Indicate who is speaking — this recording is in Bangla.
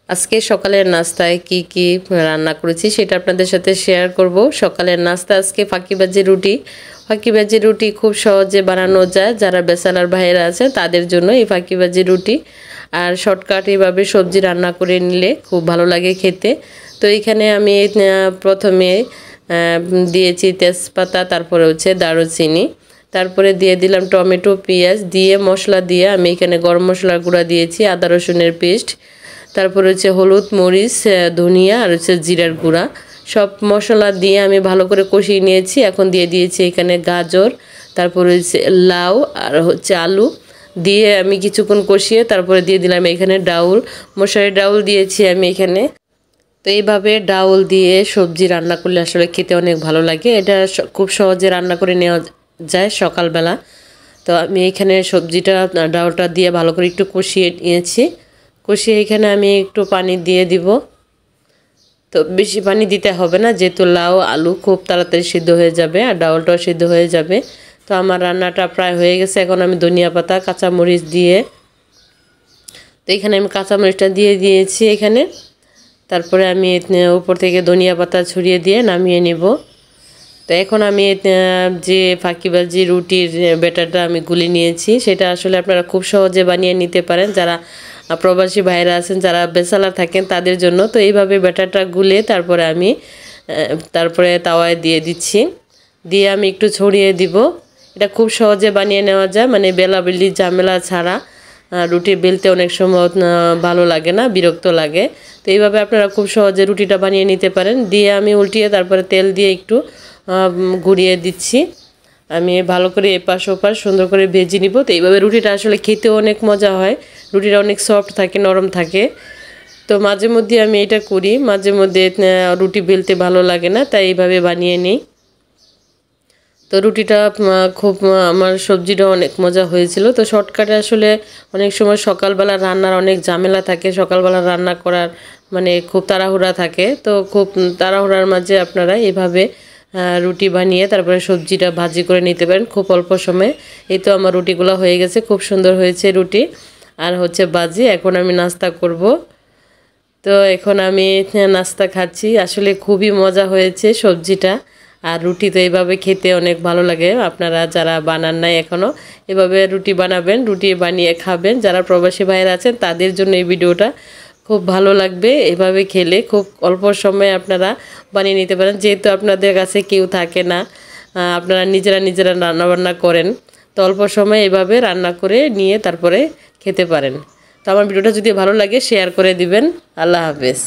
Speaker 1: আজকে সকালের নাস্তায় কি রান্না করেছি সেটা আপনাদের সাথে শেয়ার করব। সকালের নাস্তা আজকে ফাঁকিবাজি রুটি। ফাঁকিবাজি রুটি খুব সহজে বানানো যায়, যারা ব্যাচেলর ভাইয়েরা আছে তাদের জন্য এই ফাঁকিবাজি রুটি। আর শর্টকাট এভাবে সবজি রান্না করে নিলে খুব ভালো লাগে খেতে। তো এখানে আমি প্রথমে দিয়েছি তেজপাতা, তারপরে হচ্ছে দারুচিনি, তারপরে দিয়ে দিলাম টমেটো, পেঁয়াজ দিয়ে মশলা দিয়ে আমি এখানে গরম মশলার গুঁড়া দিয়েছি, আদা রসুনের পেস্ট, তারপরে হচ্ছে হলুদ, মরিচ, ধনিয়া আর হচ্ছে জিরার গুঁড়া। সব মশলা দিয়ে আমি ভালো করে কষিয়ে নিয়েছি। এখন দিয়ে দিয়েছি এখানে গাজর, তারপরে হচ্ছে লাউ আর হচ্ছে আলু দিয়ে আমি কিছুক্ষণ কষিয়ে তারপরে দিয়ে দিলাম এখানে ডাউল, মশারি ডাউল দিয়েছি আমি এখানে। তো এইভাবে ডাউল দিয়ে সবজি রান্না করলে আসলে খেতে অনেক ভালো লাগে। এটা খুব সহজে রান্না করে নেওয়া যায় সকালবেলা। তো আমি এখানে সবজিটা ডাউলটা দিয়ে ভালো করে একটু কষিয়ে নিয়েছি। কষিয়ে এখানে আমি একটু পানি দিয়ে দিব। তো বেশি পানি দিতে হবে না, যেহেতু লাউ আলু খুব তাড়াতাড়ি সিদ্ধ হয়ে যাবে আর ডাউলটাও সিদ্ধ হয়ে যাবে। তো আমার রান্নাটা প্রায় হয়ে গেছে। এখন আমি ধনিয়া পাতা, কাঁচামরিচ দিয়ে, তো এখানে আমি কাঁচামরিচটা দিয়ে দিয়েছি এখানে। তারপরে আমি উপর থেকে ধনিয়া পাতা ছড়িয়ে দিয়ে নামিয়ে নিব। তো এখন আমি যে ফাঁকিবাজি রুটির ব্যাটারটা আমি গুলে নিয়েছি, সেটা আসলে আপনারা খুব সহজে বানিয়ে নিতে পারেন যারা প্রবাসী ভাইরা আছেন, যারা ব্যাচেলর থাকেন তাদের জন্য। তো এইভাবে ব্যাটারটা গুলে তারপরে আমি তাওয়ায় দিয়ে দিচ্ছি, দিয়ে আমি একটু ছড়িয়ে দিব। এটা খুব সহজে বানিয়ে নেওয়া যায়, মানে বেলাবেলি ঝামেলা ছাড়া। রুটি বেলতে অনেক সময় ভালো লাগে না, বিরক্ত লাগে। তো এইভাবে আপনারা খুব সহজে রুটিটা বানিয়ে নিতে পারেন। দিয়ে আমি উল্টিয়ে তারপরে তেল দিয়ে একটু ঘুরিয়ে দিচ্ছি। আমি ভালো করে এপাশ ওপাশ সুন্দর করে ভেজে নিব। তো এইভাবে রুটিটা আসলে খেতেও অনেক মজা হয়, রুটিটা অনেক সফট থাকে, নরম থাকে। তো মাঝে মধ্যে আমি এটা করি, মাঝে মধ্যে রুটি বেলতে ভালো লাগে না, তাই এইভাবে বানিয়ে নিই। তো রুটিটা খুব আমার সবজিটা অনেক মজা হয়েছিল। তো শর্টকাটে আসলে অনেক সময় সকালবেলা রান্নার অনেক ঝামেলা থাকে, সকালবেলা রান্না করার মানে খুব তাড়াহুড়া থাকে। তো খুব তাড়াহুড়ার মাঝে আপনারা এভাবে রুটি বানিয়ে তারপরে সবজিটা ভাজি করে নিতে পারেন খুব অল্প সময়ে। এই তো আমার রুটিগুলো হয়ে গেছে, খুব সুন্দর হয়েছে রুটি আর হচ্ছে ভাজি। এখন আমি নাস্তা করব। তো এখন আমি নাস্তা খাচ্ছি, আসলে খুবই মজা হয়েছে সবজিটা আর রুটি। তো এইভাবে খেতে অনেক ভালো লাগে। আপনারা যারা বানান নাই এখনও, এভাবে রুটি বানাবেন, রুটি বানিয়ে খাবেন। যারা প্রবাসী ভাইয়েরা আছেন তাদের জন্য এই ভিডিওটা খুব ভালো লাগবে। এভাবে খেলে খুব অল্প সময়ে আপনারা বানিয়ে নিতে পারেন, যেহেতু আপনাদের কাছে কেউ থাকে না, আপনারা নিজেরা রান্নাবান্না করেন। তো অল্প সময়ে এভাবে রান্না করে নিয়ে তারপরে খেতে পারেন। তো আমার ভিডিওটা যদি ভালো লাগে শেয়ার করে দিবেন। আল্লাহ হাফেজ।